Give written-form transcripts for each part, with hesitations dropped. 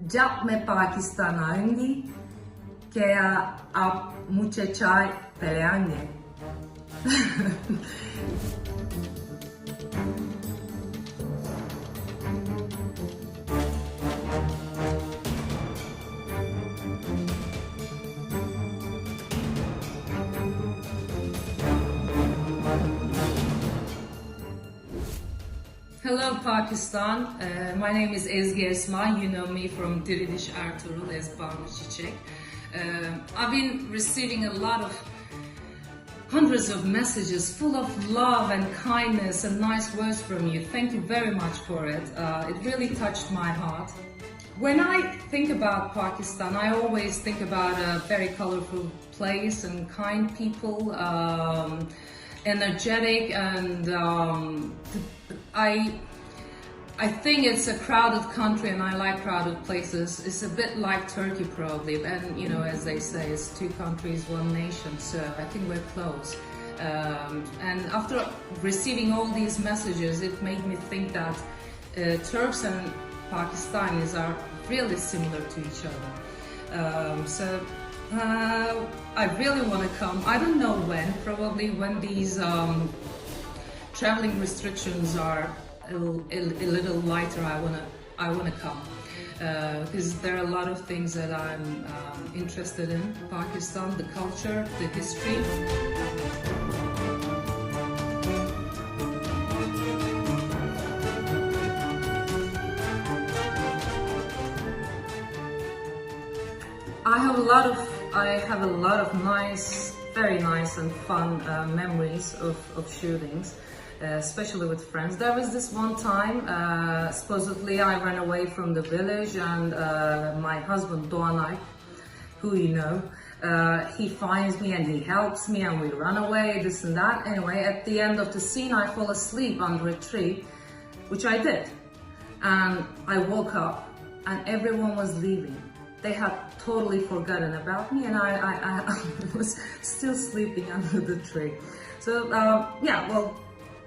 जब मैं पाकिस्तान आऊंगी क्या आप मुझे चाय पिलाएंगे? Hello Pakistan, my name is Ezgi Esma. You know me from Dirilish Ertugrul as Çiçek. I've been receiving a lot of hundreds of messages full of love and kindness and nice words from you. Thank you very much for it. It really touched my heart. When I think about Pakistan, I always think about a very colorful place and kind people, energetic, and I think it's a crowded country, and I like crowded places. It's a bit like Turkey probably, and you know, as they say, it's two countries, one nation, so I think we're close. And after receiving all these messages, it made me think that Turks and Pakistanis are really similar to each other. I really want to come. I don't know when, probably when these traveling restrictions are a little lighter. I wanna come because there are a lot of things that I'm interested in. Pakistan, the culture, the history. I have a lot of nice, very nice and fun memories of shootings. Especially with friends. There was this one time, supposedly I ran away from the village, and my husband Doğanay, who you know, he finds me and he helps me and we run away, this and that. Anyway, at the end of the scene I fall asleep under a tree, which I did. And I woke up and everyone was leaving. They had totally forgotten about me, and I was still sleeping under the tree. So yeah, well,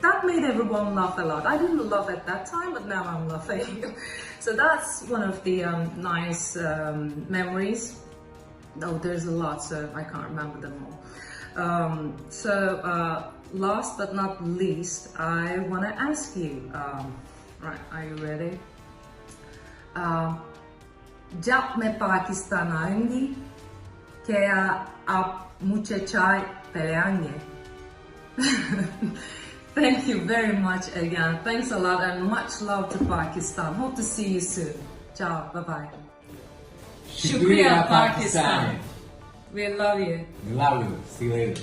that made everyone laugh a lot. I didn't laugh at that time, but now I'm laughing. So that's one of the nice memories. Oh, there's a lot, so I can't remember them all. Last but not least, I want to ask you, right, are you ready? जब मैं पाकिस्तान आऊंगी क्या आप मुझे चाय पिलाएंगे? Thank you very much again. Thanks a lot and much love to Pakistan. Hope to see you soon. Ciao. Bye-bye. Shukriya, Pakistan. We love you. We love you. See you later.